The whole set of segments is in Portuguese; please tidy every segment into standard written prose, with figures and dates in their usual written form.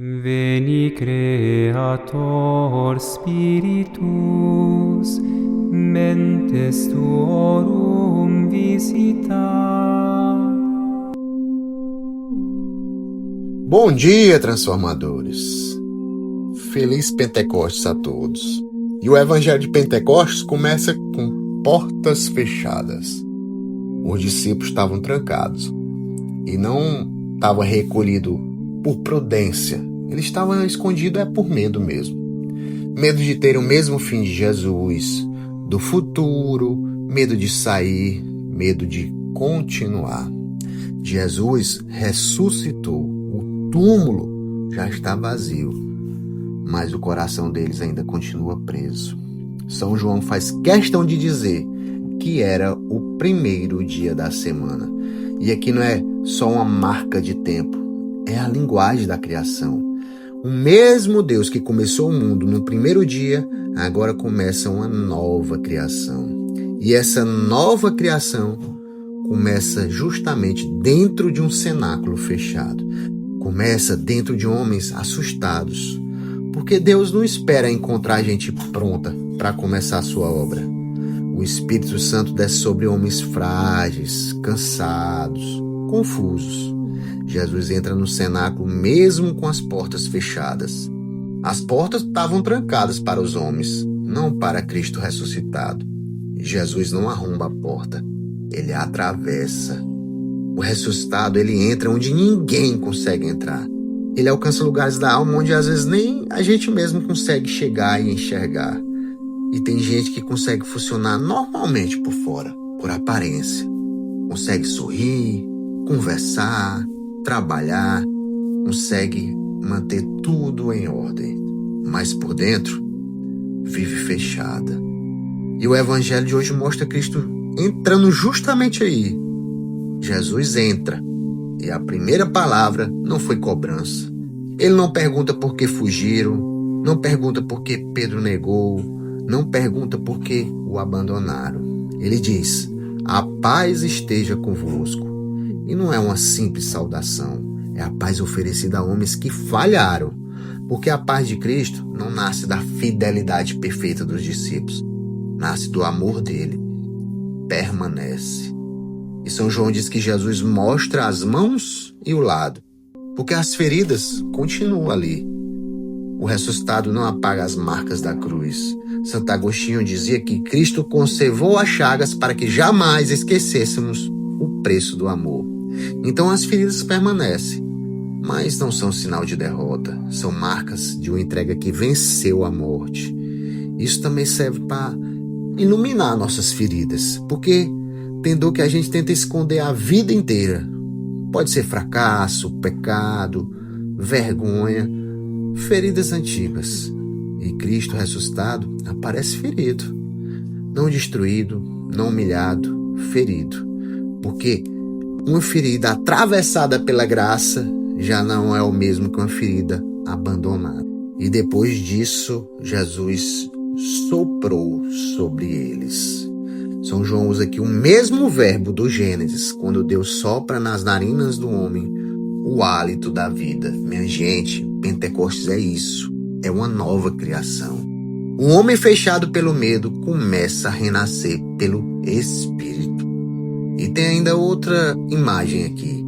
Veni Creator Spiritus, mentes tuorum visita. Bom dia, transformadores! Feliz Pentecostes a todos! E o Evangelho de Pentecostes começa com portas fechadas. Os discípulos estavam trancados e não estavam recolhidos por prudência. Eles estavam escondidos por medo mesmo. Medo de ter o mesmo fim de Jesus, do futuro, medo de sair, medo de continuar. Jesus ressuscitou. O túmulo já está vazio, mas o coração deles ainda continua preso. São João faz questão de dizer que era o primeiro dia da semana. E aqui não é só uma marca de tempo, é a linguagem da criação. O mesmo Deus que começou o mundo no primeiro dia, agora começa uma nova criação. E essa nova criação começa justamente dentro de um cenáculo fechado. Começa dentro de homens assustados, porque Deus não espera encontrar gente pronta para começar a sua obra. O Espírito Santo desce sobre homens frágeis, cansados, confusos. Jesus entra no cenáculo mesmo com as portas fechadas. As portas estavam trancadas para os homens, não para Cristo ressuscitado. Jesus não arromba a porta, ele a atravessa. O ressuscitado, ele entra onde ninguém consegue entrar. Ele alcança lugares da alma onde às vezes nem a gente mesmo consegue chegar e enxergar. E tem gente que consegue funcionar normalmente por fora, por aparência. Consegue sorrir, conversar, trabalhar, consegue manter tudo em ordem. Mas por dentro, vive fechada. E o Evangelho de hoje mostra Cristo entrando justamente aí. Jesus entra, e a primeira palavra não foi cobrança. Ele não pergunta por que fugiram, não pergunta por que Pedro negou, não pergunta por que o abandonaram. Ele diz: a paz esteja convosco. E não é uma simples saudação, é a paz oferecida a homens que falharam, porque a paz de Cristo não nasce da fidelidade perfeita dos discípulos, nasce do amor dele, permanece. E São João diz que Jesus mostra as mãos e o lado, porque as feridas continuam ali. O ressuscitado não apaga as marcas da cruz. Santo Agostinho dizia que Cristo conservou as chagas para que jamais esquecêssemos o preço do amor. Então as feridas permanecem, mas não são sinal de derrota, são marcas de uma entrega que venceu a morte. Isso também serve para iluminar nossas feridas, porque tem dor que a gente tenta esconder a vida inteira. Pode ser fracasso, pecado, vergonha, feridas antigas. E Cristo ressuscitado aparece ferido. Não destruído, não humilhado, ferido. Porque uma ferida atravessada pela graça já não é o mesmo que uma ferida abandonada. E depois disso, Jesus soprou sobre eles. São João usa aqui o mesmo verbo do Gênesis, quando Deus sopra nas narinas do homem o hálito da vida. Minha gente, Pentecostes é isso, é uma nova criação. O homem fechado pelo medo começa a renascer pelo Espírito. E tem ainda outra imagem aqui,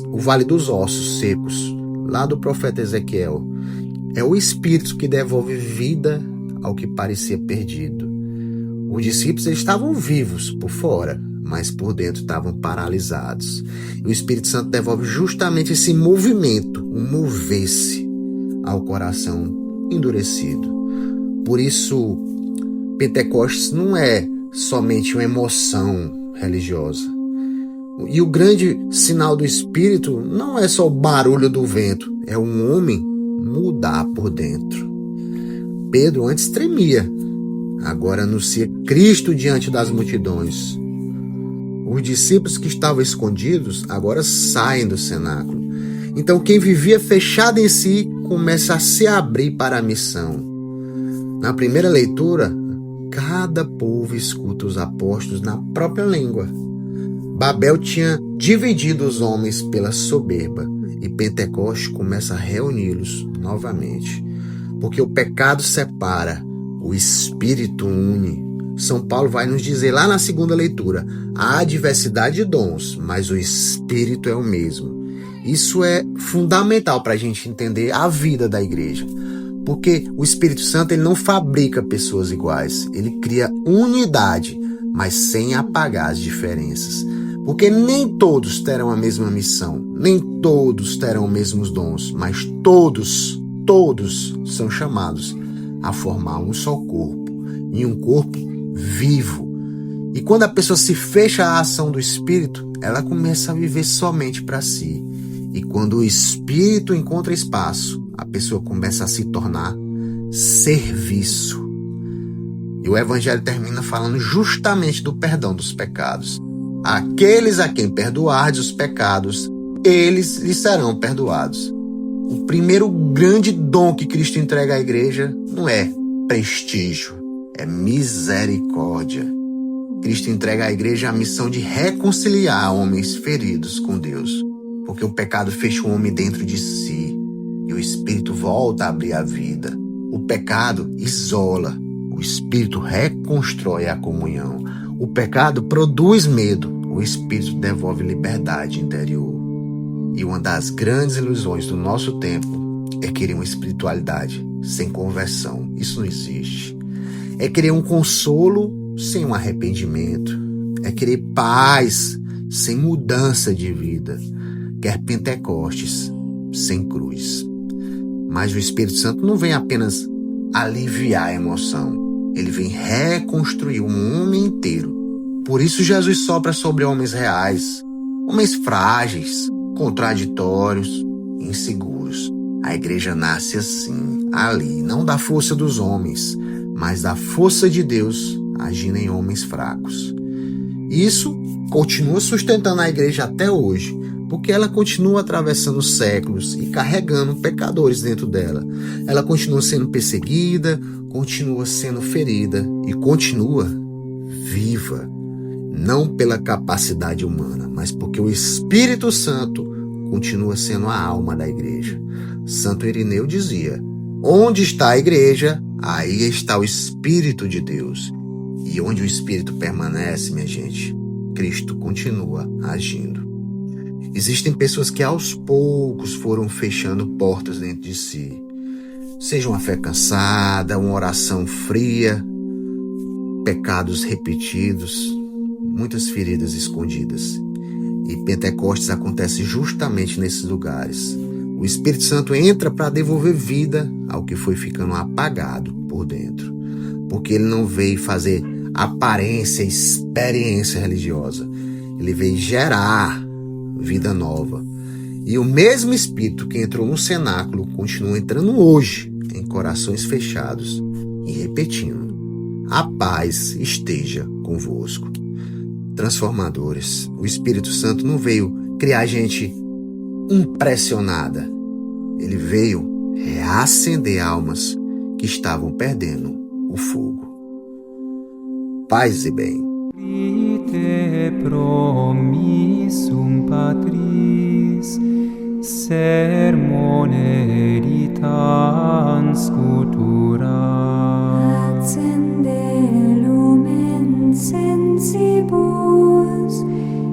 o Vale dos Ossos Secos, lá do profeta Ezequiel. É o Espírito que devolve vida ao que parecia perdido. Os discípulos estavam vivos por fora, mas por dentro estavam paralisados. E o Espírito Santo devolve justamente esse movimento, o mover-se ao coração endurecido. Por isso, Pentecostes não é somente uma emoção religiosa. E o grande sinal do Espírito não é só o barulho do vento, é um homem mudar por dentro. Pedro antes tremia, agora anuncia Cristo diante das multidões. Os discípulos que estavam escondidos agora saem do cenáculo. Então quem vivia fechado em si começa a se abrir para a missão. Na primeira leitura, cada povo escuta os apóstolos na própria língua. Babel tinha dividido os homens pela soberba E Pentecostes começa a reuni-los novamente. Porque o pecado separa, o Espírito une. São Paulo vai nos dizer lá na segunda leitura, há diversidade de dons, mas o Espírito é o mesmo. Isso é fundamental para a gente entender a vida da igreja. Porque o Espírito Santo ele não fabrica pessoas iguais, ele cria unidade, mas sem apagar as diferenças. Porque nem todos terão a mesma missão, nem todos terão os mesmos dons, mas todos são chamados a formar um só corpo, e um corpo vivo. E quando a pessoa se fecha à ação do Espírito, ela começa a viver somente para si. E quando o Espírito encontra espaço, a pessoa começa a se tornar serviço. E o Evangelho termina falando justamente do perdão dos pecados. Aqueles a quem perdoardes os pecados, eles lhes serão perdoados. O primeiro grande dom que Cristo entrega à igreja não é prestígio, é misericórdia. Cristo entrega à igreja a missão de reconciliar homens feridos com Deus, porque o pecado fecha o homem dentro de si e o Espírito volta a abrir a vida. O pecado isola, o Espírito reconstrói a comunhão. O pecado produz medo, o Espírito devolve liberdade interior. E uma das grandes ilusões do nosso tempo é querer uma espiritualidade sem conversão. Isso não existe. É querer um consolo sem um arrependimento. É querer paz sem mudança de vida. Quer Pentecostes sem cruz. Mas o Espírito Santo não vem apenas aliviar a emoção. Ele vem reconstruir um homem inteiro. Por isso Jesus sopra sobre homens reais, homens frágeis, contraditórios, inseguros. A igreja nasce assim, ali, não da força dos homens, mas da força de Deus agindo em homens fracos. Isso continua sustentando a igreja até hoje, porque ela continua atravessando séculos e carregando pecadores dentro dela. Ela continua sendo perseguida, continua sendo ferida e continua viva. Não pela capacidade humana, mas porque o Espírito Santo continua sendo a alma da igreja. Santo Irineu dizia, onde está a igreja, aí está o Espírito de Deus. E onde o Espírito permanece, minha gente, Cristo continua agindo. Existem pessoas que aos poucos foram fechando portas dentro de si. Seja uma fé cansada, uma oração fria, pecados repetidos, muitas feridas escondidas. E Pentecostes acontece justamente nesses lugares. O Espírito Santo entra para devolver vida ao que foi ficando apagado por dentro. Porque ele não veio fazer aparência, experiência religiosa. Ele veio gerar vida nova. E o mesmo Espírito que entrou no cenáculo continua entrando hoje em corações fechados e repetindo: a paz esteja convosco. Transformadores. O Espírito Santo não veio criar gente impressionada. Ele veio reacender almas que estavam perdendo o fogo. Paz e bem. Ite promissum Patris, sermone eritans cultura. Accende lumen sensibus,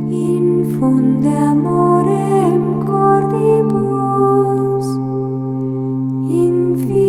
infunde amorem cordibus, infinite